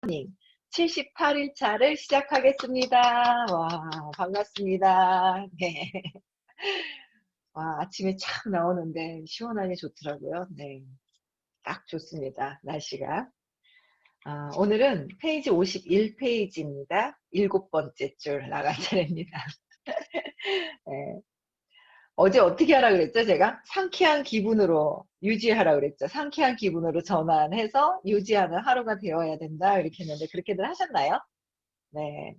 모닝 78일차를 시작하겠습니다. 와, 반갑습니다. 네. 와, 아침에 착 나오는데 시원하게 좋더라고요. 네. 딱 좋습니다. 날씨가. 오늘은 페이지 51페이지입니다. 일곱 번째 줄 나갈 차례입니다. 네. 어제 어떻게 하라 그랬죠? 제가 상쾌한 기분으로 유지하라 그랬죠. 상쾌한 기분으로 전환해서 유지하는 하루가 되어야 된다. 이렇게 했는데 그렇게들 하셨나요? 네.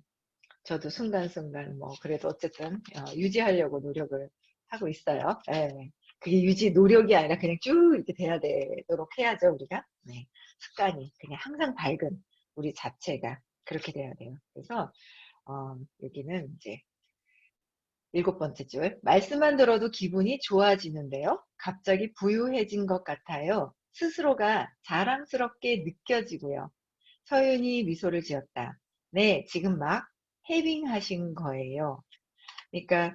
저도 순간순간 뭐 그래도 어쨌든 유지하려고 노력을 하고 있어요. 예. 그게 유지 노력이 아니라 그냥 쭉 이렇게 돼야 되도록 해야죠, 우리가. 네. 습관이 그냥 항상 밝은 우리 자체가 그렇게 돼야 돼요. 그래서 여기는 이제 일곱 번째 줄. 말씀만 들어도 기분이 좋아지는데요. 갑자기 부유해진 것 같아요. 스스로가 자랑스럽게 느껴지고요. 서윤이 미소를 지었다. 네, 지금 막 해빙하신 거예요. 그러니까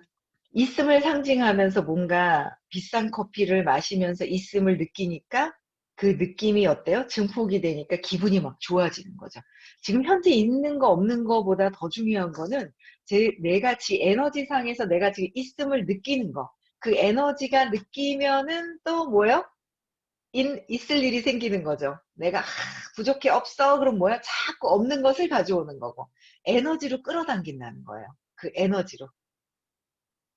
있음을 상징하면서 뭔가 비싼 커피를 마시면서 있음을 느끼니까 그 느낌이 어때요? 증폭이 되니까 기분이 막 좋아지는 거죠. 지금 현재 있는 거 없는 거보다 더 중요한 거는 내가 에너지상에서 내가 지금 있음을 느끼는 거. 그 에너지가 느끼면은 또 뭐요? 있을 일이 생기는 거죠. 내가 부족해 없어 그럼 뭐야? 자꾸 없는 것을 가져오는 거고 에너지로 끌어당긴다는 거예요. 그 에너지로.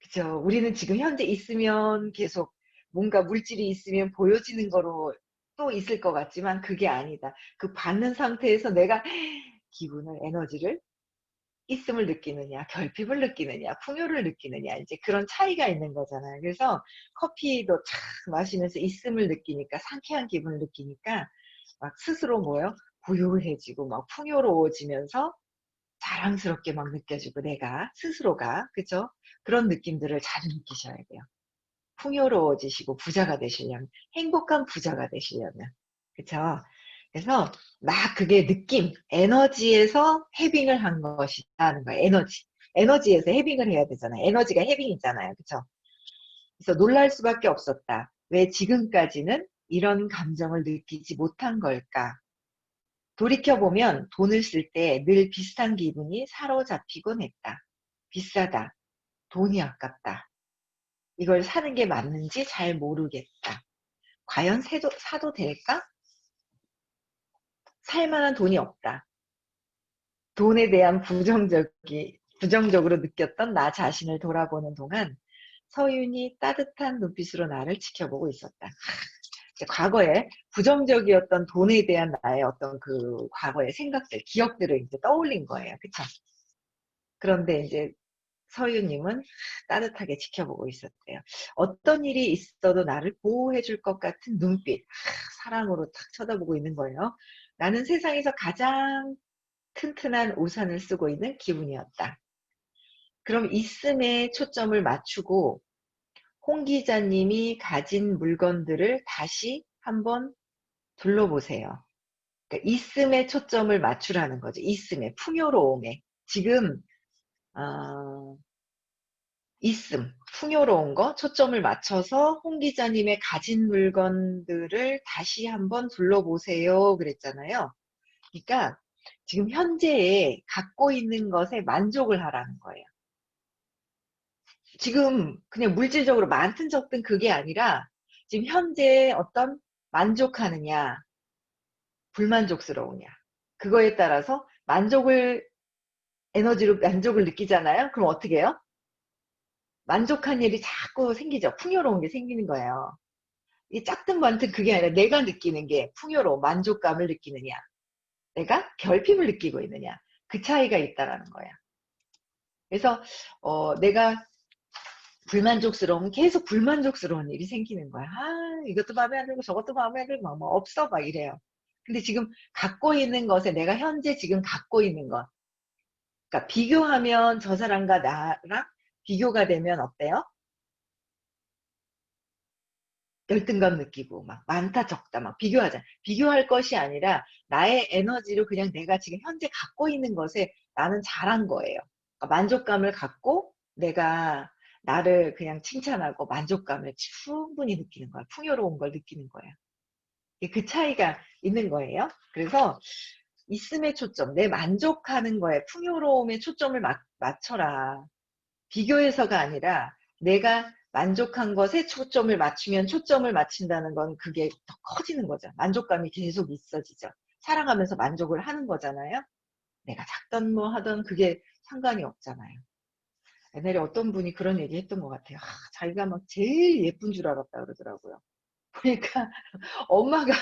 그죠? 우리는 지금 현재 있으면 계속 뭔가 물질이 있으면 보여지는 거로 또 있을 것 같지만 그게 아니다. 그 받는 상태에서 내가 기분을 에너지를 있음을 느끼느냐, 결핍을 느끼느냐, 풍요를 느끼느냐, 이제 그런 차이가 있는 거잖아요. 그래서 커피도 착 마시면서 있음을 느끼니까, 상쾌한 기분을 느끼니까, 막 스스로 뭐요? 부유해지고, 막 풍요로워지면서 자랑스럽게 막 느껴지고, 내가, 스스로가, 그죠? 그런 느낌들을 자주 느끼셔야 돼요. 풍요로워지시고, 부자가 되시려면, 행복한 부자가 되시려면. 그쵸? 그래서 막 그게 느낌, 에너지에서 해빙을 한 것이라는 거예요. 에너지. 에너지에서 해빙을 해야 되잖아요. 에너지가 해빙이잖아요. 그쵸? 그래서 놀랄 수밖에 없었다. 왜 지금까지는 이런 감정을 느끼지 못한 걸까? 돌이켜보면 돈을 쓸 때 늘 비슷한 기분이 사로잡히곤 했다. 비싸다. 돈이 아깝다. 이걸 사는 게 맞는지 잘 모르겠다. 과연 사도 될까? 살 만한 돈이 없다. 돈에 대한 부정적으로 느꼈던 나 자신을 돌아보는 동안 서윤이 따뜻한 눈빛으로 나를 지켜보고 있었다. 과거에 부정적이었던 돈에 대한 나의 어떤 그 과거의 생각들, 기억들을 이제 떠올린 거예요. 그쵸? 그런데 이제 서유님은 따뜻하게 지켜보고 있었대요. 어떤 일이 있어도 나를 보호해 줄 것 같은 눈빛, 사랑으로 탁 쳐다보고 있는 거예요. 나는 세상에서 가장 튼튼한 우산을 쓰고 있는 기분이었다. 그럼 있음에 초점을 맞추고 홍 기자님이 가진 물건들을 다시 한번 둘러보세요. 그러니까 있음에 초점을 맞추라는 거죠. 있음에, 풍요로움에. 지금 있음, 풍요로운 거 초점을 맞춰서 홍 기자님의 가진 물건들을 다시 한번 둘러보세요. 그랬잖아요. 그러니까 지금 현재에 갖고 있는 것에 만족을 하라는 거예요. 지금 그냥 물질적으로 많든 적든 그게 아니라 지금 현재 어떤 만족하느냐, 불만족스러우냐. 그거에 따라서 에너지로 만족을 느끼잖아요. 그럼 어떻게 해요? 만족한 일이 자꾸 생기죠. 풍요로운 게 생기는 거예요. 이 작든 많든 그게 아니라 내가 느끼는 게 풍요로운 만족감을 느끼느냐, 내가 결핍을 느끼고 있느냐, 그 차이가 있다라는 거야. 그래서 내가 불만족스러우면 계속 불만족스러운 일이 생기는 거야. 이것도 마음에 안 들고 저것도 마음에 안 들고 뭐 없어 막 이래요. 근데 지금 갖고 있는 것에 내가 현재 지금 갖고 있는 것, 그러니까 비교하면 저 사람과 나랑 비교가 되면 어때요? 열등감 느끼고 막 많다 적다 막 비교하잖아. 비교할 것이 아니라 나의 에너지로 그냥 내가 지금 현재 갖고 있는 것에 나는 잘한 거예요. 그러니까 만족감을 갖고 내가 나를 그냥 칭찬하고 만족감을 충분히 느끼는 거야. 풍요로운 걸 느끼는 거야. 그 차이가 있는 거예요. 그래서 있음에 초점, 내 만족하는 거에 풍요로움에 초점을 맞춰라. 비교해서가 아니라 내가 만족한 것에 초점을 맞추면 초점을 맞춘다는 건 그게 더 커지는 거죠. 만족감이 계속 있어지죠. 살아가면서 만족을 하는 거잖아요. 내가 작던 뭐 하던 그게 상관이 없잖아요. 옛날에 어떤 분이 그런 얘기 했던 것 같아요. 자기가 막 제일 예쁜 줄 알았다 그러더라고요. 그러니까 엄마가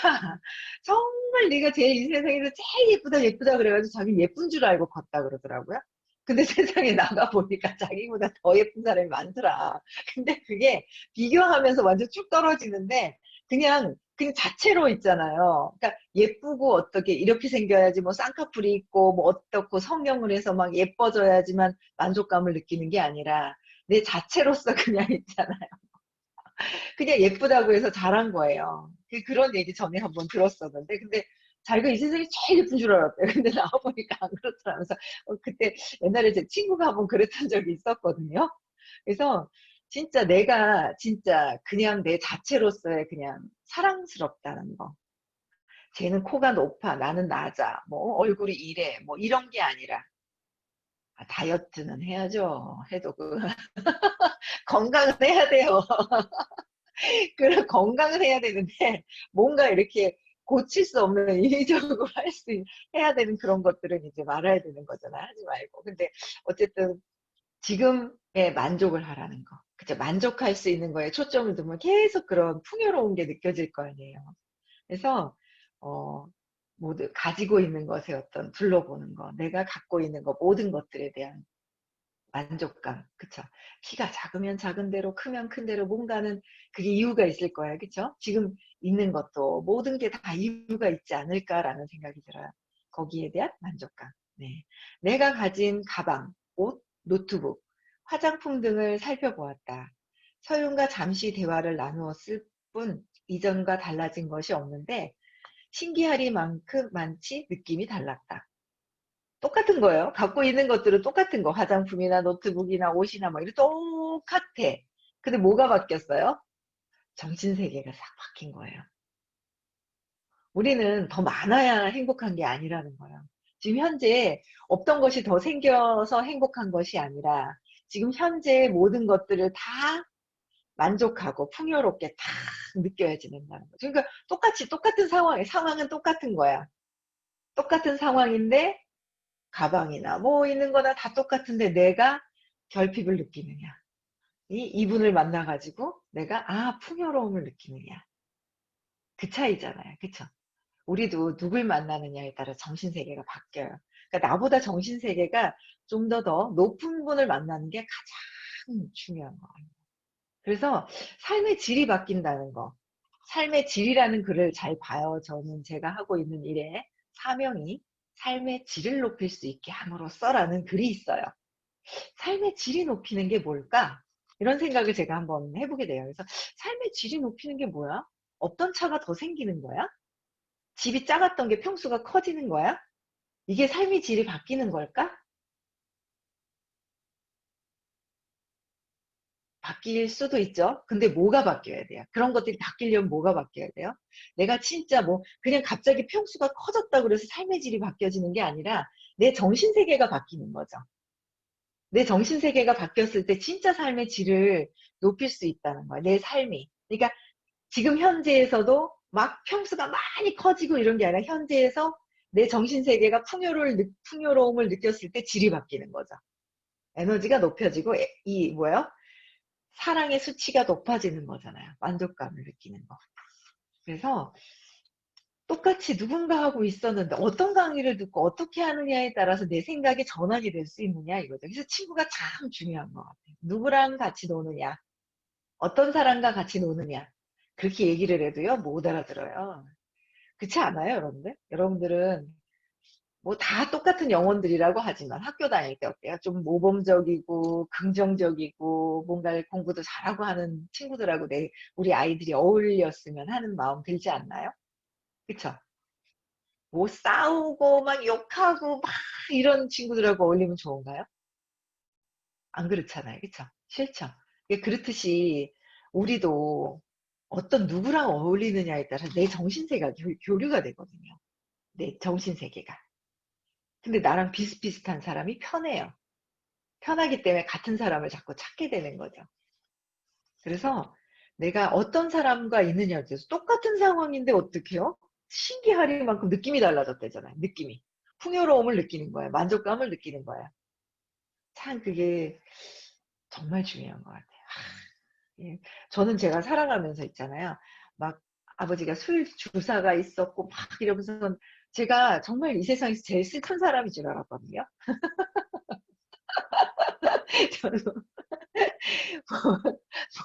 정말 네가 제일 이 세상에서 제일 예쁘다 예쁘다 그래가지고 자기 예쁜 줄 알고 컸다 그러더라고요. 근데 세상에 나가 보니까 자기보다 더 예쁜 사람이 많더라. 근데 그게 비교하면서 완전 쭉 떨어지는데 그냥 자체로 있잖아요. 그러니까 예쁘고 어떻게 이렇게 생겨야지 뭐 쌍꺼풀이 있고 뭐 어떻고 성형을 해서 막 예뻐져야지만 만족감을 느끼는 게 아니라 내 자체로서 그냥 있잖아요. 그냥 예쁘다고 해서 잘한 거예요. 그런 얘기 전에 한번 들었었는데, 근데 자기가 이 세상에 제일 예쁜 줄 알았대요. 근데 나와보니까 안 그렇더라면서, 그때 옛날에 제 친구가 한번 그랬던 적이 있었거든요. 그래서 진짜 내가 진짜 그냥 내 자체로서의 그냥 사랑스럽다는 거. 쟤는 코가 높아, 나는 낮아, 뭐 얼굴이 이래, 뭐 이런 게 아니라, 다이어트는 해야죠. 해도 건강은 해야 돼요. 그런 건강을 해야 되는데 뭔가 이렇게 고칠 수 없는 인위적으로 해야 되는 그런 것들은 이제 말아야 되는 거잖아. 하지 말고. 근데 어쨌든 지금의 만족을 하라는 거. 그죠? 만족할 수 있는 거에 초점을 두면 계속 그런 풍요로운 게 느껴질 거 아니에요. 그래서 어 모두 가지고 있는 것에 어떤 둘러보는 거, 내가 갖고 있는 거 모든 것들에 대한 만족감, 그쵸? 키가 작으면 작은 대로, 크면 큰 대로 뭔가는 그게 이유가 있을 거예요, 그쵸? 지금 있는 것도 모든 게 다 이유가 있지 않을까라는 생각이 들어요. 거기에 대한 만족감. 네. 내가 가진 가방, 옷, 노트북, 화장품 등을 살펴보았다. 서윤과 잠시 대화를 나누었을 뿐 이전과 달라진 것이 없는데 신기하리만큼 많지 느낌이 달랐다. 똑같은 거예요. 갖고 있는 것들은 똑같은 거. 화장품이나 노트북이나 옷이나 뭐 이렇게 똑같아. 근데 뭐가 바뀌었어요? 정신세계가 싹 바뀐 거예요. 우리는 더 많아야 행복한 게 아니라는 거예요. 지금 현재 없던 것이 더 생겨서 행복한 것이 아니라 지금 현재의 모든 것들을 다 만족하고 풍요롭게 다 느껴야지 된다는 거죠. 그러니까 똑같은 상황은 똑같은 거야. 똑같은 상황인데 가방이나 뭐 있는 거나 다 똑같은데 내가 결핍을 느끼느냐. 이분을 만나가지고 내가 풍요로움을 느끼느냐. 그 차이잖아요. 그쵸? 우리도 누굴 만나느냐에 따라 정신세계가 바뀌어요. 그러니까 나보다 정신세계가 좀 더 높은 분을 만나는 게 가장 중요한 거예요. 그래서 삶의 질이 바뀐다는 거. 삶의 질이라는 글을 잘 봐요. 저는 제가 하고 있는 일에 사명이 삶의 질을 높일 수 있게 함으로써라는 글이 있어요. 삶의 질이 높이는 게 뭘까? 이런 생각을 제가 한번 해보게 돼요. 그래서 삶의 질이 높이는 게 뭐야? 어떤 차가 더 생기는 거야? 집이 작았던 게 평수가 커지는 거야? 이게 삶의 질이 바뀌는 걸까? 바뀔 수도 있죠. 근데 뭐가 바뀌어야 돼요? 그런 것들이 바뀌려면 뭐가 바뀌어야 돼요? 내가 진짜 뭐 그냥 갑자기 평수가 커졌다고 그래서 삶의 질이 바뀌어지는 게 아니라 내 정신세계가 바뀌는 거죠. 내 정신세계가 바뀌었을 때 진짜 삶의 질을 높일 수 있다는 거야. 내 삶이. 그러니까 지금 현재에서도 막 평수가 많이 커지고 이런 게 아니라 현재에서 내 정신세계가 풍요로움을 느꼈을 때 질이 바뀌는 거죠. 에너지가 높여지고 뭐예요? 사랑의 수치가 높아지는 거잖아요. 만족감을 느끼는 거. 그래서 똑같이 누군가 하고 있었는데 어떤 강의를 듣고 어떻게 하느냐에 따라서 내 생각이 전환이 될 수 있느냐 이거죠. 그래서 친구가 참 중요한 것 같아요. 누구랑 같이 노느냐, 어떤 사람과 같이 노느냐. 그렇게 얘기를 해도요, 못 알아들어요. 그렇지 않아요, 여러분들? 여러분들은 뭐 다 똑같은 영혼들이라고 하지만 학교 다닐 때 어때요? 좀 모범적이고 긍정적이고 뭔가 공부도 잘하고 하는 친구들하고 우리 아이들이 어울렸으면 하는 마음 들지 않나요? 그쵸? 뭐 싸우고 막 욕하고 막 이런 친구들하고 어울리면 좋은가요? 안 그렇잖아요. 그쵸? 싫죠? 그렇듯이 우리도 어떤 누구랑 어울리느냐에 따라 내 정신세계가 교류가 되거든요. 내 정신세계가. 근데 나랑 비슷비슷한 사람이 편해요. 편하기 때문에 같은 사람을 자꾸 찾게 되는 거죠. 그래서 내가 어떤 사람과 있느냐에 따라서 똑같은 상황인데 어떡해요? 신기하리만큼 느낌이 달라졌대잖아요. 느낌이. 풍요로움을 느끼는 거예요. 만족감을 느끼는 거예요. 참 그게 정말 중요한 것 같아요. 예. 저는 제가 살아가면서 있잖아요. 막 아버지가 술 주사가 있었고 막 이러면서 제가 정말 이 세상에서 제일 슬픈 사람인 줄 알았거든요. 저는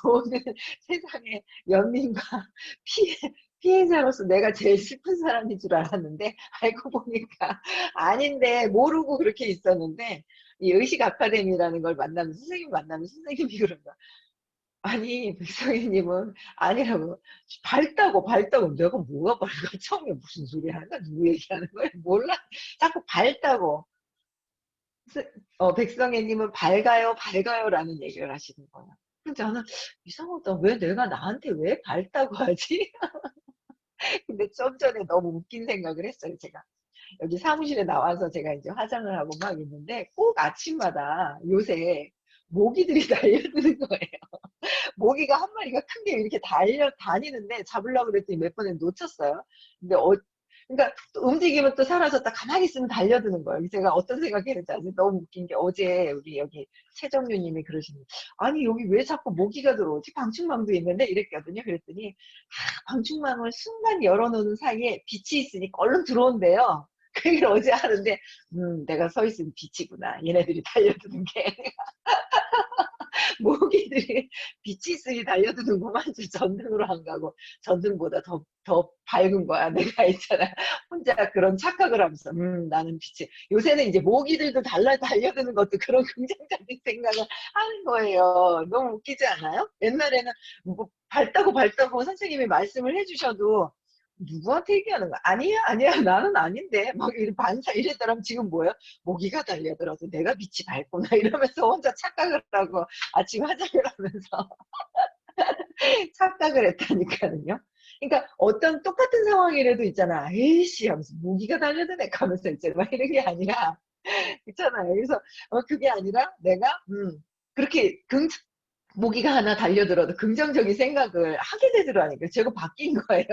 모든 세상의 연민과 피해, 피해자로서 내가 제일 슬픈 사람인 줄 알았는데, 알고 보니까 아닌데, 모르고 그렇게 있었는데, 이 의식 아카데미라는 걸 만나면, 선생님 만나면 선생님이 그런 거야. 아니, 백성희님은 아니라고. 밝다고. 내가 뭐가 밝아? 처음에 무슨 소리 하는 거야? 누구 얘기하는 거야? 몰라. 자꾸 밝다고. 백성애님은 밝아요라는 얘기를 하시는 거예요. 근데 저는 이상하다. 왜 내가 나한테 왜 밝다고 하지? 근데 좀 전에 너무 웃긴 생각을 했어요, 제가. 여기 사무실에 나와서 제가 이제 화장을 하고 막 있는데 꼭 아침마다 요새 모기들이 달려드는 거예요. 모기가 한 마리가 큰 게 이렇게 다니는데 잡으려고 그랬더니 몇 번에 놓쳤어요. 근데 그러니까 또 움직이면 또 사라졌다 가만히 있으면 달려드는 거예요. 제가 어떤 생각했는지 아세요? 너무 웃긴 게 어제 우리 여기 최정유님이 그러시는 아니 여기 왜 자꾸 모기가 들어오지? 방충망도 있는데 이랬거든요. 그랬더니 방충망을 순간 열어놓는 사이에 빛이 있으니까 얼른 들어온대요. 그 얘기를 어제 하는데 내가 서 있으면 빛이구나. 얘네들이 달려드는 게. 모기들이 빛이 있으니 달려드는구만. 전등으로 안 가고 전등보다 더 밝은 거야. 내가 있잖아. 혼자 그런 착각을 하면서 나는 빛이 요새는 이제 모기들도 달려드는 것도 그런 긍정적인 생각을 하는 거예요. 너무 웃기지 않아요? 옛날에는 뭐 밝다고 선생님이 말씀을 해주셔도 누구한테 얘기하는 거야? 아니야, 나는 아닌데. 막 이런 반사 이랬더라면 지금 뭐야? 모기가 달려들어서 내가 빛이 밝구나. 이러면서 혼자 착각을 하고 아침 화장을 하면서 착각을 했다니까요. 그러니까 어떤 똑같은 상황이라도 있잖아. 에이씨 하면서 모기가 달려드네 하면서 이제 막 이런 게 아니라 있잖아요. 그래서 그게 아니라 내가 그렇게 모기가 하나 달려들어도 긍정적인 생각을 하게 되더라니까. 제가 바뀐 거예요.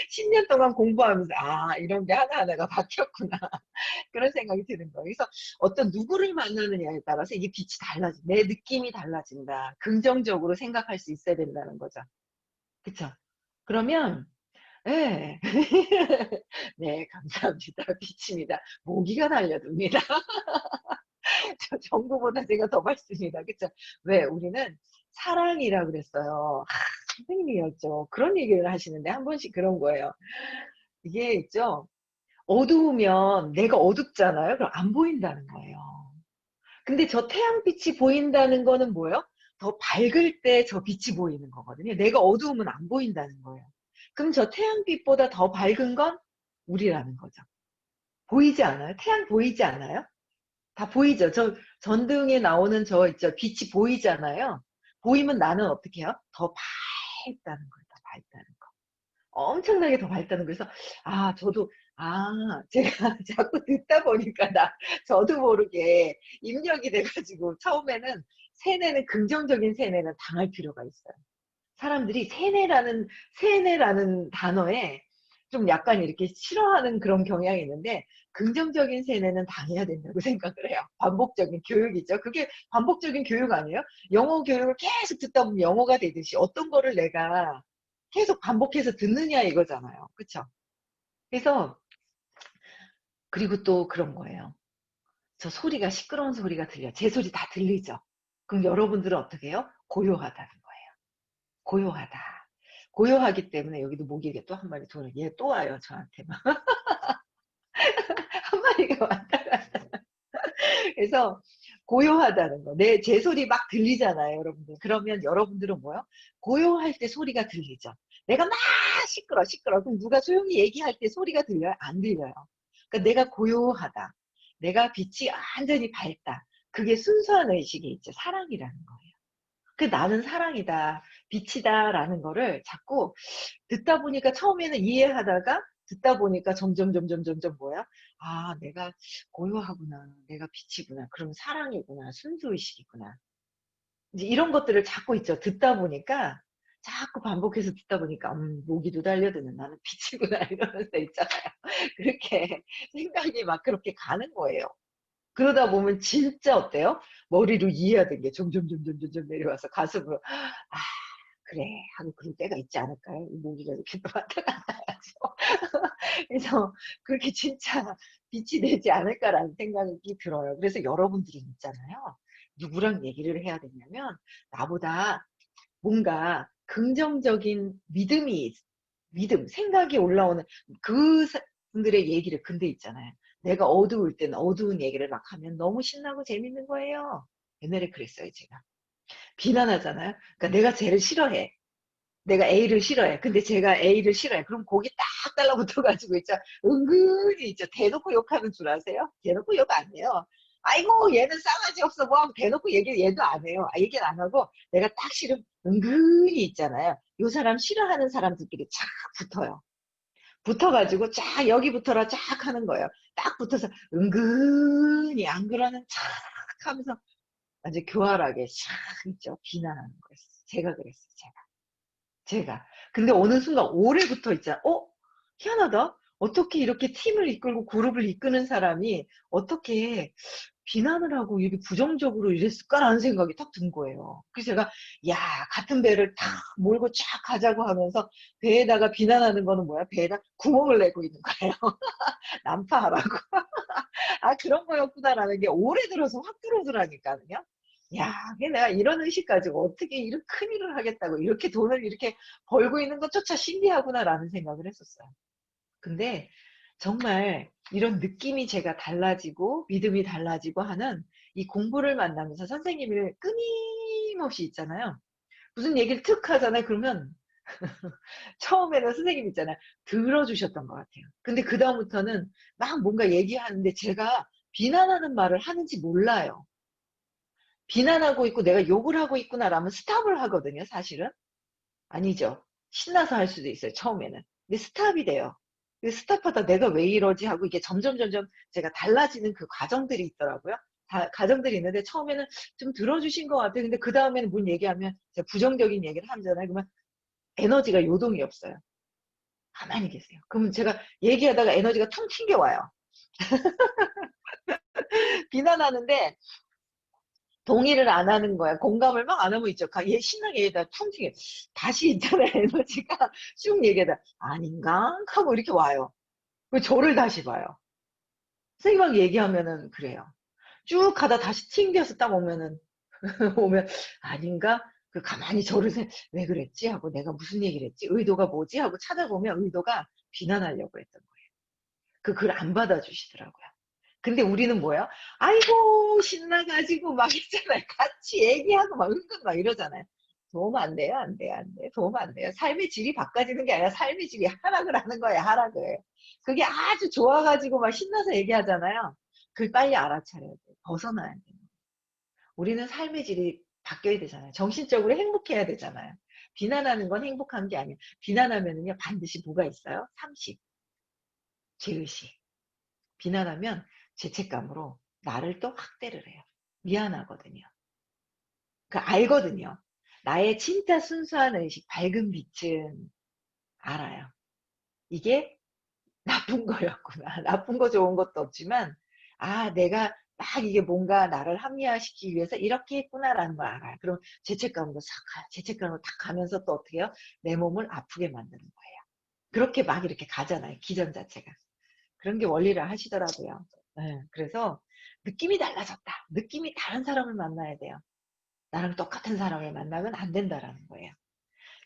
10년 동안 공부하면서 이런 게 하나하나가 바뀌었구나. 그런 생각이 드는 거예요. 그래서 어떤 누구를 만나느냐에 따라서 이게 빛이 달라져. 내 느낌이 달라진다. 긍정적으로 생각할 수 있어야 된다는 거죠. 그쵸? 그러면, 예. 네, 감사합니다. 빛입니다. 모기가 달려듭니다. 저 정보보다 제가 더 밝습니다. 그쵸? 왜? 우리는 사랑이라 그랬어요. 선생님이었죠. 그런 얘기를 하시는데 한 번씩 그런 거예요. 이게 있죠. 어두우면 내가 어둡잖아요. 그럼 안 보인다는 거예요. 근데 저 태양빛이 보인다는 거는 뭐예요? 더 밝을 때 저 빛이 보이는 거거든요. 내가 어두우면 안 보인다는 거예요. 그럼 저 태양빛보다 더 밝은 건 우리라는 거죠. 보이지 않아요? 태양 보이지 않아요? 다 보이죠? 저 전등에 나오는 저 있죠? 빛이 보이잖아요. 보이면 나는 어떻게 해요? 더 밝다는 거예요. 더 밝다는 거. 엄청나게 더 밝다는 거예요. 그래서 저도 제가 자꾸 듣다 보니까 저도 모르게 입력이 돼가지고 처음에는 세뇌는 긍정적인 세뇌는 당할 필요가 있어요. 사람들이 세뇌라는 단어에 좀 약간 이렇게 싫어하는 그런 경향이 있는데 긍정적인 세뇌는 당해야 된다고 생각을 해요. 반복적인 교육이죠. 그게 반복적인 교육 아니에요? 영어 교육을 계속 듣다 보면 영어가 되듯이 어떤 거를 내가 계속 반복해서 듣느냐 이거잖아요. 그쵸? 그래서 그리고 또 그런 거예요. 저 소리가 시끄러운 소리가 들려. 제 소리 다 들리죠? 그럼 여러분들은 어떻게 해요? 고요하다는 거예요. 고요하다. 고요하기 때문에 여기도 모기가 또 한 마리 얘 또 와요, 저한테. 한 마리가 왔다 갔다. 그래서 고요하다는 거. 제 소리 막 들리잖아요, 여러분들. 그러면 여러분들은 뭐요? 고요할 때 소리가 들리죠. 내가 막 시끄러. 그럼 누가 조용히 얘기할 때 소리가 들려요? 안 들려요. 그러니까 내가 고요하다. 내가 빛이 완전히 밝다. 그게 순수한 의식이 있죠. 사랑이라는 거예요. 그 나는 사랑이다, 빛이다라는 거를 자꾸 듣다 보니까 처음에는 이해하다가 듣다 보니까 점점 뭐야? 아, 내가 고요하구나. 내가 빛이구나. 그럼 사랑이구나. 순수의식이구나. 이제 이런 것들을 자꾸 있죠. 듣다 보니까 자꾸 반복해서 듣다 보니까 모기도 달려드는 나는 빛이구나 이러면서 있잖아요. 그렇게 생각이 막 그렇게 가는 거예요. 그러다 보면 진짜 어때요? 머리로 이해하던 게 점점 내려와서 가슴으로 아 그래 하고 그럴 때가 있지 않을까요? 이 모기가 이렇게 또 왔다 갔다 해가지고 그래서 그렇게 진짜 빛이 되지 않을까라는 생각이 들어요. 그래서 여러분들이 있잖아요. 누구랑 얘기를 해야 되냐면 나보다 뭔가 긍정적인 믿음, 생각이 올라오는 그 분들의 얘기를 근데 있잖아요. 내가 어두울 땐 어두운 얘기를 막 하면 너무 신나고 재밌는 거예요. 옛날에 그랬어요, 제가. 비난하잖아요. 그러니까 내가 쟤를 싫어해. 내가 A를 싫어해. 근데 제가 A를 싫어해. 그럼 거기 딱 달라붙어가지고 있죠. 은근히 있죠. 대놓고 욕하는 줄 아세요? 대놓고 욕 안 해요. 아이고 얘는 싸가지 없어 뭐 하고 대놓고 얘기 얘도 안 해요. 얘기는 안 하고 내가 딱 싫으면 은근히 있잖아요. 요 사람 싫어하는 사람들끼리 쫙 붙어요. 붙어가지고 쫙 여기 붙어라 쫙 하는 거예요. 딱 붙어서 은근히 안 그러는 쫙 하면서 완전 교활하게 샥 있죠. 비난하는 거였어요. 제가 그랬어요. 제가. 근데 어느 순간 오래부터 있잖아. 희한하다. 어떻게 이렇게 팀을 이끌고 그룹을 이끄는 사람이 어떻게 비난을 하고 이렇게 부정적으로 이랬을까라는 생각이 딱 든 거예요. 그래서 제가, 야, 같은 배를 탁 몰고 쫙 가자고 하면서 배에다가 비난하는 거는 뭐야? 배에다 구멍을 내고 있는 거예요. 난파하라고. 아, 그런 거였구나라는 게 오래 들어서 확 들어오더라니까요. 야, 그게 내가 이런 의식 가지고 어떻게 이런 큰 일을 하겠다고 이렇게 돈을 이렇게 벌고 있는 것조차 신기하구나라는 생각을 했었어요. 근데 정말 이런 느낌이 제가 달라지고 믿음이 달라지고 하는 이 공부를 만나면서 선생님을 끊임없이 있잖아요. 무슨 얘기를 툭 하잖아요. 그러면 처음에는 선생님 있잖아요. 들어주셨던 것 같아요. 근데 그다음부터는 막 뭔가 얘기하는데 제가 비난하는 말을 하는지 몰라요. 비난하고 있고 내가 욕을 하고 있구나라면 스탑을 하거든요, 사실은. 아니죠. 신나서 할 수도 있어요, 처음에는. 근데 스탑이 돼요. 스탑하다 내가 왜 이러지 하고 이게 점점 제가 달라지는 그 과정들이 있더라고요. 과정들이 있는데 처음에는 좀 들어주신 것 같아요. 근데 그 다음에는 뭔 얘기하면 제가 부정적인 얘기를 하잖아요. 그러면 에너지가 요동이 없어요. 가만히 계세요. 그러면 제가 얘기하다가 에너지가 퉁 튕겨와요. 비난하는데 동의를 안 하는 거야. 공감을 막 안 하고 있죠. 얘 신나게 얘기하다 퉁 튕겨. 다시 있잖아요. 에너지가 쭉 얘기하다 아닌가? 하고 이렇게 와요. 그 저를 다시 봐요. 선생님하고 얘기하면은 그래요. 쭉 가다 다시 튕겨서 딱 오면은 오면 아닌가? 그 가만히 저를 왜 그랬지? 하고 내가 무슨 얘기를 했지? 의도가 뭐지? 하고 찾아보면 의도가 비난하려고 했던 거예요. 그 글 안 받아주시더라고요. 근데 우리는 뭐야? 아이고 신나가지고 막 있잖아요. 같이 얘기하고 막 은근 막 이러잖아요. 도움 안 돼요, 안 돼요, 안 돼요. 도움 안 돼요. 삶의 질이 바꿔지는 게 아니라 삶의 질이 하락을 하는 거예요, 하락을. 그게 아주 좋아가지고 막 신나서 얘기하잖아요. 그걸 빨리 알아차려야 돼요. 벗어나야 돼요. 우리는 삶의 질이 바뀌어야 되잖아요. 정신적으로 행복해야 되잖아요. 비난하는 건 행복한 게 아니에요. 비난하면은요, 반드시 뭐가 있어요? 상식, 죄의식. 비난하면 죄책감으로 나를 또 학대를 해요. 미안하거든요. 그 알거든요. 나의 진짜 순수한 의식, 밝은 빛은 알아요. 이게 나쁜 거였구나. 나쁜 거 좋은 것도 없지만, 내가 막 이게 뭔가 나를 합리화시키기 위해서 이렇게 했구나라는 걸 알아요. 그럼 죄책감으로 싹 가요. 죄책감으로 탁 가면서 또 어떻게 해요? 내 몸을 아프게 만드는 거예요. 그렇게 막 이렇게 가잖아요. 기전 자체가. 그런 게 원리를 하시더라고요. 네, 그래서 느낌이 달라졌다. 느낌이 다른 사람을 만나야 돼요. 나랑 똑같은 사람을 만나면 안 된다라는 거예요.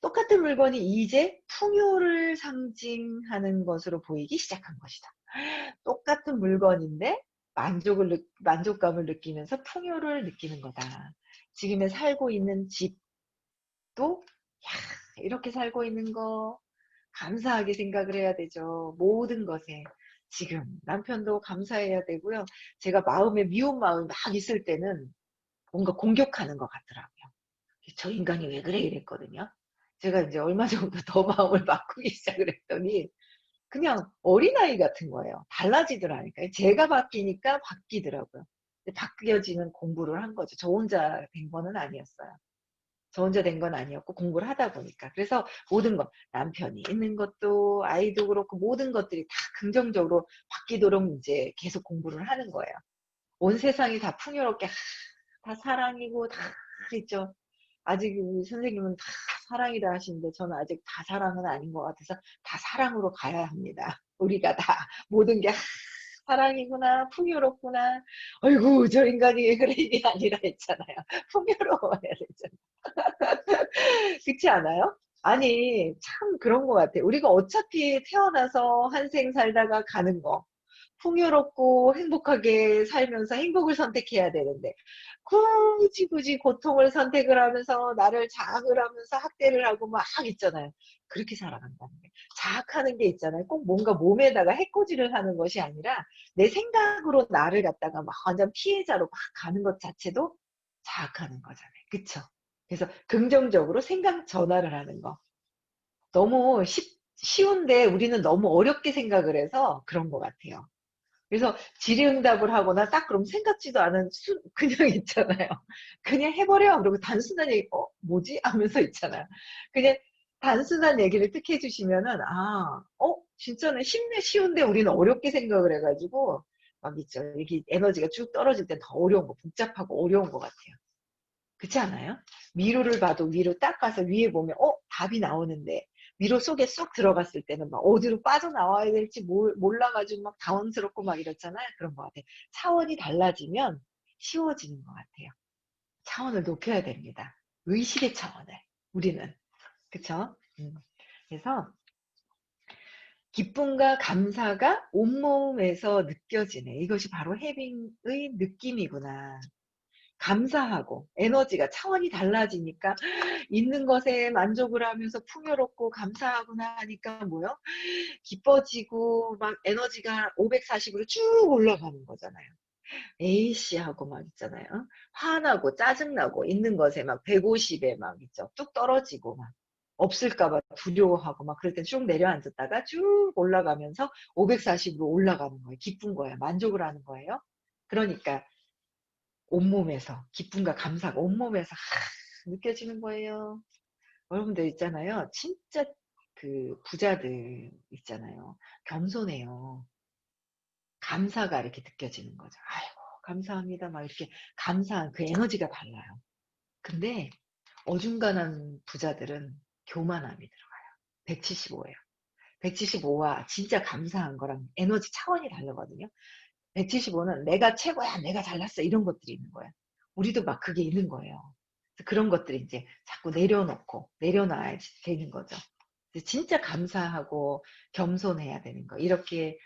똑같은 물건이 이제 풍요를 상징하는 것으로 보이기 시작한 것이다. 똑같은 물건인데 만족감을 느끼면서 풍요를 느끼는 거다. 지금에 살고 있는 집도 이렇게 살고 있는 거 감사하게 생각을 해야 되죠. 모든 것에. 지금 남편도 감사해야 되고요. 제가 마음에 미운 마음이 막 있을 때는 뭔가 공격하는 것 같더라고요. 저 인간이 왜 그래 이랬거든요. 제가 이제 얼마 정도 더 마음을 바꾸기 시작을 했더니 그냥 어린아이 같은 거예요. 달라지더라니까요. 제가 바뀌니까 바뀌더라고요. 바뀌어지는 공부를 한 거죠. 저 혼자 된 거는 아니었어요. 저 혼자 된 건 아니었고 공부를 하다 보니까. 그래서 모든 것, 남편이 있는 것도 아이도 그렇고 모든 것들이 다 긍정적으로 바뀌도록 이제 계속 공부를 하는 거예요. 온 세상이 다 풍요롭게 다 사랑이고 다 있죠. 아직 우리 선생님은 다 사랑이라 하시는데 저는 아직 다 사랑은 아닌 것 같아서 다 사랑으로 가야 합니다. 우리가 다 모든 게 사랑이구나, 풍요롭구나. 어이구, 저 인간이 왜 그래 이게 아니라 했잖아요. 풍요로워야 되잖아요. 그렇지 않아요? 아니, 참 그런 것 같아요. 우리가 어차피 태어나서 한 생 살다가 가는 거. 풍요롭고 행복하게 살면서 행복을 선택해야 되는데 굳이 고통을 선택을 하면서 나를 자학을 하면서 학대를 하고 막 있잖아요. 그렇게 살아간다는 게. 자학하는 게 있잖아요. 꼭 뭔가 몸에다가 해코지를 하는 것이 아니라 내 생각으로 나를 갖다가 막 완전 피해자로 막 가는 것 자체도 자학하는 거잖아요. 그쵸? 그래서 긍정적으로 생각 전환을 하는 거. 너무 쉬운데 우리는 너무 어렵게 생각을 해서 그런 것 같아요. 그래서 질의응답을 하거나 딱 그럼 생각지도 않은 그냥 있잖아요. 그냥 해버려. 그리고 단순한 얘기, 뭐지? 하면서 있잖아요. 그냥 단순한 얘기를 딱 해주시면은, 진짜는 쉽네, 쉬운데 우리는 어렵게 생각을 해가지고, 막 있죠. 이게 에너지가 쭉 떨어질 땐 더 어려운 거, 복잡하고 어려운 것 같아요. 그렇지 않아요? 위로를 봐도 위로 딱 가서 위에 보면 답이 나오는데 위로 속에 쏙 들어갔을 때는 막 어디로 빠져나와야 될지 몰라가지고 막 당황스럽고 막 이렇잖아요. 그런 것 같아요. 차원이 달라지면 쉬워지는 것 같아요. 차원을 높여야 됩니다. 의식의 차원을 우리는 그쵸? 그래서 기쁨과 감사가 온몸에서 느껴지네. 이것이 바로 해빙의 느낌이구나. 감사하고 에너지가 차원이 달라지니까 있는 것에 만족을 하면서 풍요롭고 감사하구나 하니까 뭐요? 기뻐지고 막 에너지가 540으로 쭉 올라가는 거잖아요. 에이씨 하고 막 있잖아요. 화나고 짜증나고 있는 것에 막 150에 막 있죠. 뚝 떨어지고 막 없을까봐 두려워하고 막 그럴 땐 쭉 내려앉았다가 쭉 올라가면서 540으로 올라가는 거예요. 기쁜 거예요. 만족을 하는 거예요. 그러니까 온몸에서 기쁨과 감사가 온몸에서 느껴지는 거예요. 여러분들 있잖아요. 진짜 그 부자들 있잖아요. 겸손해요. 감사가 이렇게 느껴지는 거죠. 아이고, 감사합니다. 막 이렇게 감사한 그 에너지가 달라요. 근데 어중간한 부자들은 교만함이 들어가요. 175예요. 175와 진짜 감사한 거랑 에너지 차원이 다르거든요. 175는 내가 최고야, 내가 잘났어 이런 것들이 있는 거예요. 우리도 막 그게 있는 거예요. 그런 것들이 이제 자꾸 내려놓고 내려놔야 되는 거죠. 진짜 감사하고 겸손해야 되는 거. 이렇게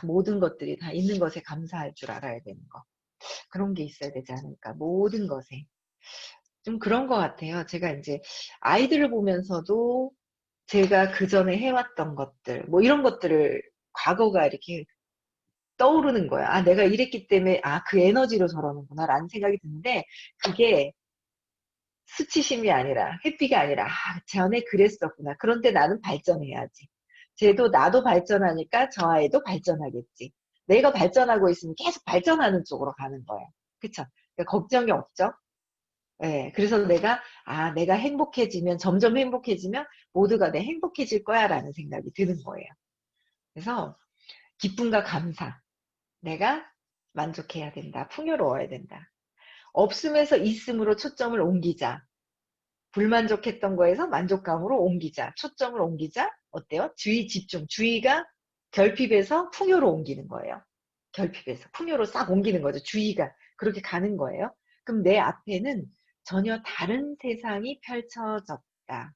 모든 것들이 다 있는 것에 감사할 줄 알아야 되는 거. 그런 게 있어야 되지 않을까. 모든 것에. 좀 그런 것 같아요. 제가 이제 아이들을 보면서도 제가 그 전에 해왔던 것들, 뭐 이런 것들을 과거가 이렇게 떠오르는 거야. 내가 이랬기 때문에, 그 에너지로 저러는구나, 라는 생각이 드는데, 그게 수치심이 아니라, 회피가 아니라, 전에 그랬었구나. 그런데 나는 발전해야지. 나도 발전하니까 저 아이도 발전하겠지. 내가 발전하고 있으면 계속 발전하는 쪽으로 가는 거예요. 그쵸? 그러니까 걱정이 없죠? 예, 그래서 내가 행복해지면, 점점 행복해지면, 모두가 내 행복해질 거야, 라는 생각이 드는 거예요. 그래서, 기쁨과 감사. 내가 만족해야 된다. 풍요로워야 된다. 없음에서 있음으로 초점을 옮기자. 불만족했던 거에서 만족감으로 옮기자. 초점을 옮기자. 어때요? 주의 집중. 주의가 결핍에서 풍요로 옮기는 거예요. 결핍에서 풍요로 싹 옮기는 거죠. 주의가 그렇게 가는 거예요. 그럼 내 앞에는 전혀 다른 세상이 펼쳐졌다.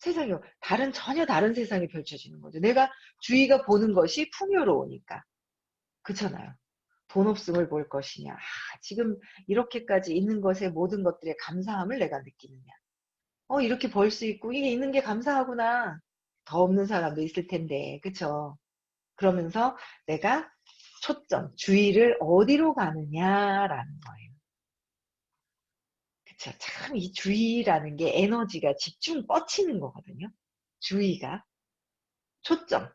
전혀 다른 세상이 펼쳐지는 거죠. 내가 주의가 보는 것이 풍요로우니까. 그렇잖아요. 돈 없음을 볼 것이냐. 지금 이렇게까지 있는 것에 모든 것들의 감사함을 내가 느끼느냐. 이렇게 벌 수 있고 이게 있는 게 감사하구나. 더 없는 사람도 있을 텐데. 그쵸? 그러면서 내가 주의를 어디로 가느냐라는 거예요. 그쵸? 참 이 주의라는 게 에너지가 집중 뻗치는 거거든요. 주의가. 초점.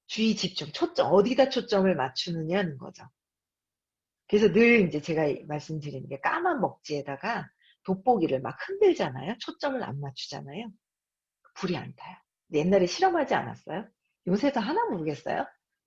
주의 집중, 초점, 어디다 초점을 맞추느냐는 거죠. 그래서 늘 이제 제가 말씀드리는 게 까만 먹지에다가 돋보기를 막 흔들잖아요. 초점을 안 맞추잖아요. 불이 안 타요. 옛날에 실험하지 않았어요? 요새도 하나 모르겠어요?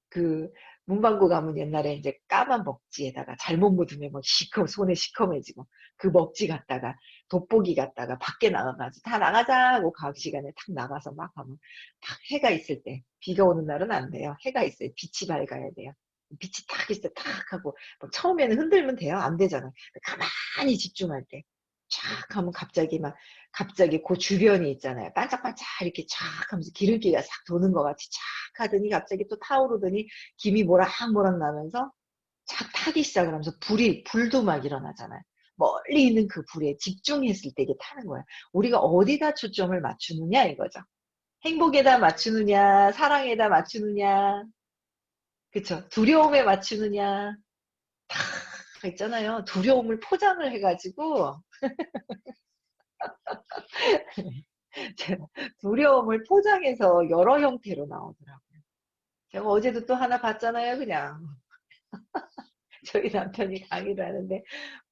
그 문방구 가면 옛날에 이제 까만 먹지에다가 잘못 묻으면 막 손에 시커매지고 그 먹지 갖다가 돋보기 갖다가 밖에 나가가지고 다 나가자 하고 과학 시간에 탁 나가서 막 하면 탁 해가 있을 때 비가 오는 날은 안 돼요. 해가 있어요. 빛이 밝아야 돼요. 빛이 탁 있어 탁 하고 막 처음에는 흔들면 돼요. 안 되잖아요. 가만히 집중할 때 쫙 하면 갑자기 그 주변이 있잖아요. 반짝반짝 이렇게 쫙 하면서 기름기가 싹 도는 것 같이 쫙 하더니 갑자기 또 타오르더니 김이 모락모락 나면서 쫙 타기 시작을 하면서 불도 막 일어나잖아요. 멀리 있는 그 불에 집중했을 때 이게 타는 거예요. 우리가 어디다 초점을 맞추느냐 이거죠. 행복에다 맞추느냐, 사랑에다 맞추느냐, 그쵸? 두려움에 맞추느냐, 다 있잖아요. 두려움을 포장을 해가지고 제가 두려움을 포장해서 여러 형태로 나오더라고요. 제가 어제도 또 하나 봤잖아요, 그냥. 저희 남편이 강의를 하는데,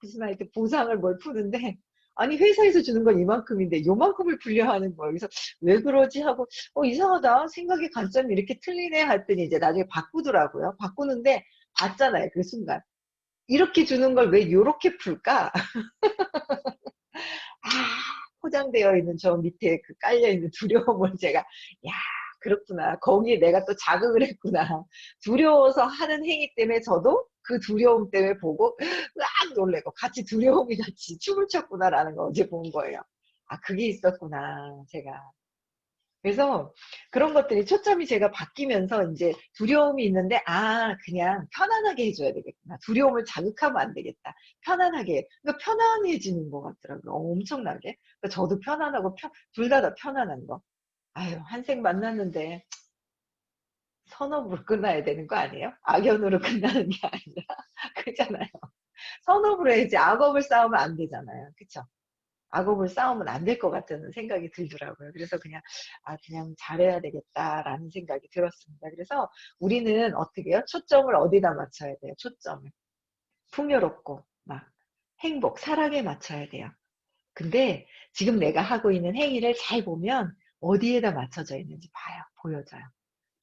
무슨 하여튼 보상을 뭘 푸는데, 아니, 회사에서 주는 건 이만큼인데, 요만큼을 풀려 하는 거예요. 그래서, 왜 그러지? 하고, 이상하다. 생각의 관점이 이렇게 틀리네. 했더니, 이제 나중에 바꾸더라고요. 바꾸는데, 봤잖아요, 그 순간. 이렇게 주는 걸 왜 요렇게 풀까? 아, 포장되어 있는 저 밑에 그 깔려있는 두려움을 제가, 야, 그렇구나. 거기에 내가 또 자극을 했구나. 두려워서 하는 행위 때문에 저도 그 두려움 때문에 보고, 으악 놀래고 같이 두려움이 같이 춤을 췄구나라는 거 어제 본 거예요. 아, 그게 있었구나, 제가. 그래서 그런 것들이 초점이 제가 바뀌면서 이제 두려움이 있는데, 그냥 편안하게 해줘야 되겠구나. 두려움을 자극하면 안 되겠다. 편안하게. 그러니까 편안해지는 것 같더라고요. 엄청나게. 그러니까 저도 편안하고, 둘 다 편안한 거. 아유, 한생 만났는데, 선업으로 끝나야 되는 거 아니에요? 악연으로 끝나는 게 아니라. 그잖아요. 선업으로 해야지 악업을 쌓으면 안 되잖아요. 그쵸? 악업을 쌓으면 안 될 것 같다는 생각이 들더라고요. 그래서 그냥 잘해야 되겠다라는 생각이 들었습니다. 그래서 우리는 어떻게 해요? 초점을 어디다 맞춰야 돼요? 초점을. 풍요롭고, 막, 행복, 사랑에 맞춰야 돼요. 근데 지금 내가 하고 있는 행위를 잘 보면 어디에다 맞춰져 있는지 봐요. 보여져요.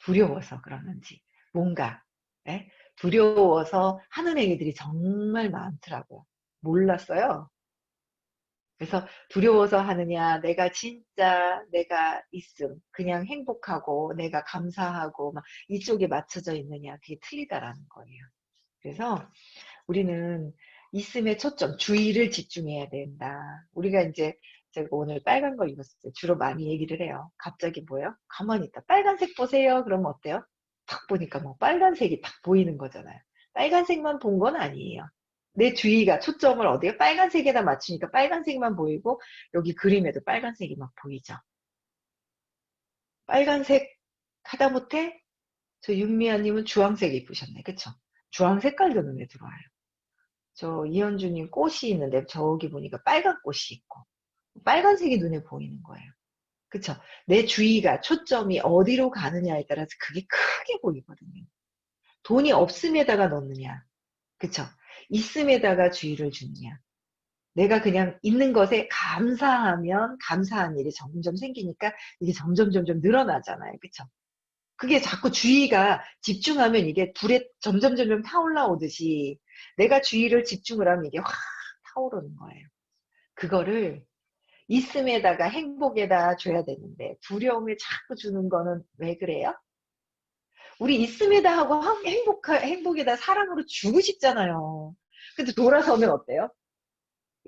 두려워서 그러는지. 뭔가, 예? 두려워서 하는 행위들이 정말 많더라고요. 몰랐어요. 그래서 두려워서 하느냐, 내가 있음, 그냥 행복하고, 내가 감사하고, 막 이쪽에 맞춰져 있느냐, 그게 틀리다라는 거예요. 그래서 우리는 있음에 초점, 주의를 집중해야 된다. 우리가 이제, 제가 오늘 빨간 거 입었을 때 주로 많이 얘기를 해요. 갑자기 뭐예요? 가만히 있다. 빨간색 보세요. 그러면 어때요? 딱 보니까 뭐 빨간색이 딱 보이는 거잖아요. 빨간색만 본 건 아니에요. 내 주의가 초점을 어디에 빨간색에다 맞추니까 빨간색만 보이고 여기 그림에도 빨간색이 막 보이죠. 빨간색 하다못해 저 윤미아님은 주황색 입으셨네. 그쵸? 주황 색깔도 눈에 들어와요. 저 이현주님 꽃이 있는데 저기 보니까 빨간 꽃이 있고 빨간색이 눈에 보이는 거예요. 그쵸? 내 주의가 초점이 어디로 가느냐에 따라서 그게 크게 보이거든요. 돈이 없음에다가 넣느냐. 그쵸? 있음에다가 주의를 주느냐. 내가 그냥 있는 것에 감사하면 감사한 일이 점점 생기니까 이게 점점 늘어나잖아요. 그쵸? 그게 자꾸 주의가 집중하면 이게 불에 점점 타올라오듯이 내가 주의를 집중을 하면 이게 확 타오르는 거예요. 그거를 있음에다가 행복에다 줘야 되는데 두려움을 자꾸 주는 거는 왜 그래요? 우리 있음에다 하고 행복에다 사랑으로 주고 싶잖아요. 근데 돌아서면 어때요?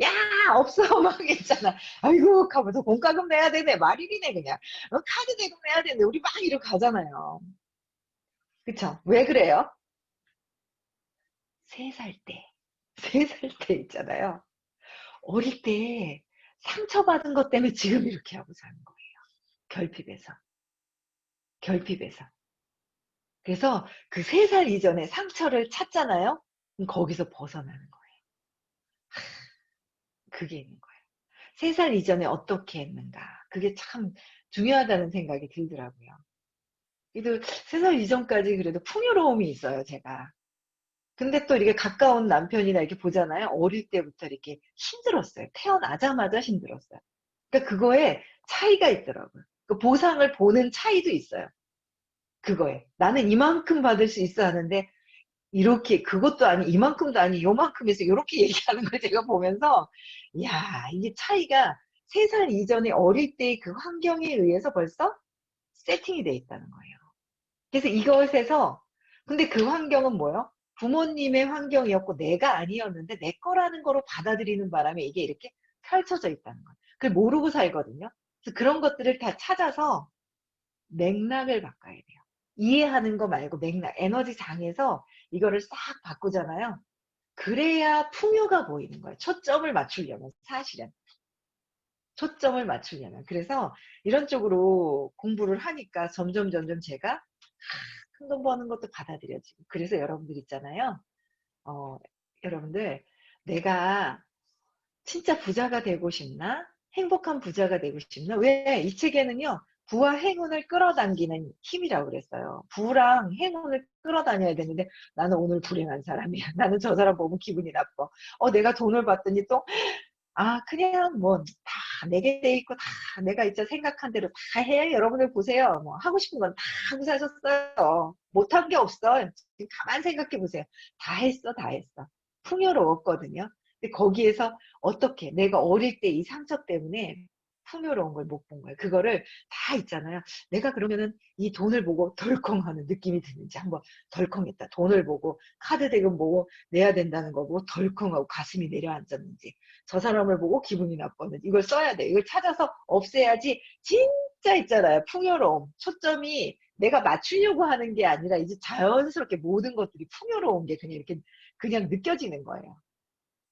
야, 없어 막 했잖아. 아이고 하면서 공과금 내야 되네. 말일이네 그냥. 카드 대금 내야 되는데 우리 막 이러고 가잖아요. 그쵸? 왜 그래요? 3살 때. 3살 때 있잖아요. 어릴 때 상처받은 것 때문에 지금 이렇게 하고 사는 거예요. 결핍에서. 결핍에서. 그래서 그 3살 이전에 상처를 찾잖아요. 그럼 거기서 벗어나는 거예요. 그게 있는 거예요. 3살 이전에 어떻게 했는가. 그게 참 중요하다는 생각이 들더라고요. 그래도 3살 이전까지 그래도 풍요로움이 있어요, 제가. 근데 또 이렇게 가까운 남편이나 이렇게 보잖아요. 어릴 때부터 이렇게 힘들었어요. 태어나자마자 힘들었어요. 그러니까 그거에 차이가 있더라고요. 그 보상을 보는 차이도 있어요. 그거에. 나는 이만큼 받을 수 있어 하는데, 이렇게, 그것도 아니, 이만큼도 아니, 요만큼에서 이렇게 얘기하는 걸 제가 보면서, 이야, 이게 차이가 3살 이전에 어릴 때의 그 환경에 의해서 벌써 세팅이 돼 있다는 거예요. 그래서 이것에서, 근데 그 환경은 뭐예요? 부모님의 환경이었고 내가 아니었는데 내 거라는 거로 받아들이는 바람에 이게 이렇게 펼쳐져 있다는 거예요. 그걸 모르고 살거든요. 그래서 그런 것들을 다 찾아서 맥락을 바꿔야 돼요. 이해하는 거 말고 맥락, 에너지 장에서 이거를 싹 바꾸잖아요. 그래야 풍요가 보이는 거예요. 초점을 맞추려면, 사실은. 초점을 맞추려면. 그래서 이런 쪽으로 공부를 하니까 점점 제가 큰 돈 버는 것도 받아들여지고. 그래서 여러분들 있잖아요. 어, 여러분들, 내가 진짜 부자가 되고 싶나? 행복한 부자가 되고 싶나? 왜? 이 책에는요, 부와 행운을 끌어당기는 힘이라고 그랬어요. 부랑 행운을 끌어다녀야 되는데, 나는 오늘 불행한 사람이야. 나는 저 사람 보면 기분이 나빠. 내가 돈을 받더니 또, 그냥 뭐, 다 내게 돼 있고, 다 내가 이제 생각한 대로 다 해. 여러분들 보세요. 뭐, 하고 싶은 건 다 하고 사셨어요. 못한 게 없어. 지금 가만 생각해 보세요. 다 했어, 다 했어. 풍요로웠거든요. 근데 거기에서 어떻게, 내가 어릴 때 이 상처 때문에 풍요로운 걸 못 본 거예요. 그거를 다 있잖아요. 내가 그러면은 이 돈을 보고 덜컹하는 느낌이 드는지 한번 덜컹했다. 돈을 보고, 카드 대금 보고 내야 된다는 거 보고 덜컹하고 가슴이 내려앉았는지. 저 사람을 보고 기분이 나빴는지 이걸 써야 돼. 이걸 찾아서 없애야지. 진짜 있잖아요. 풍요로움. 초점이 내가 맞추려고 하는 게 아니라 이제 자연스럽게 모든 것들이 풍요로운 게 그냥 이렇게 그냥 느껴지는 거예요.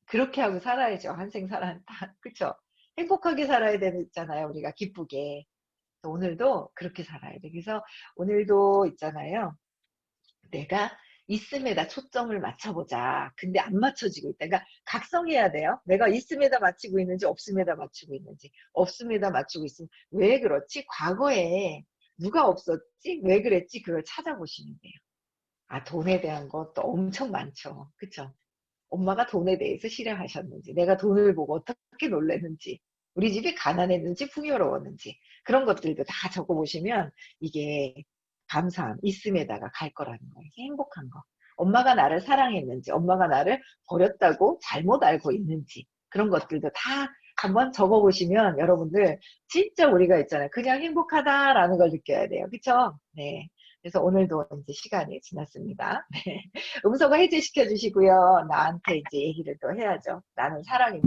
그렇게 하고 살아야죠. 한생 살아. 그쵸? 행복하게 살아야 되잖아요. 우리가 기쁘게. 그래서 오늘도 그렇게 살아야 돼. 그래서 오늘도 있잖아요. 내가 있음에다 초점을 맞춰보자. 근데 안 맞춰지고 있다. 그러니까 각성해야 돼요. 내가 있음에다 맞추고 있는지 없음에다 맞추고 있는지. 없음에다 맞추고 있으면 왜 그렇지? 과거에 누가 없었지? 왜 그랬지? 그걸 찾아보시면 돼요. 돈에 대한 것도 엄청 많죠. 그쵸? 엄마가 돈에 대해서 실행하셨는지, 내가 돈을 보고 어떻게 놀랐는지, 우리 집이 가난했는지 풍요로웠는지 그런 것들도 다 적어보시면 이게 감사함, 있음에다가 갈 거라는 거예요. 행복한 거. 엄마가 나를 사랑했는지, 엄마가 나를 버렸다고 잘못 알고 있는지 그런 것들도 다 한번 적어보시면 여러분들 진짜 우리가 있잖아요. 그냥 행복하다라는 걸 느껴야 돼요. 그쵸? 네. 그래서 오늘도 이제 시간이 지났습니다. 네. 음성을 해제시켜 주시고요. 나한테 이제 얘기를 또 해야죠. 나는 사랑입니다.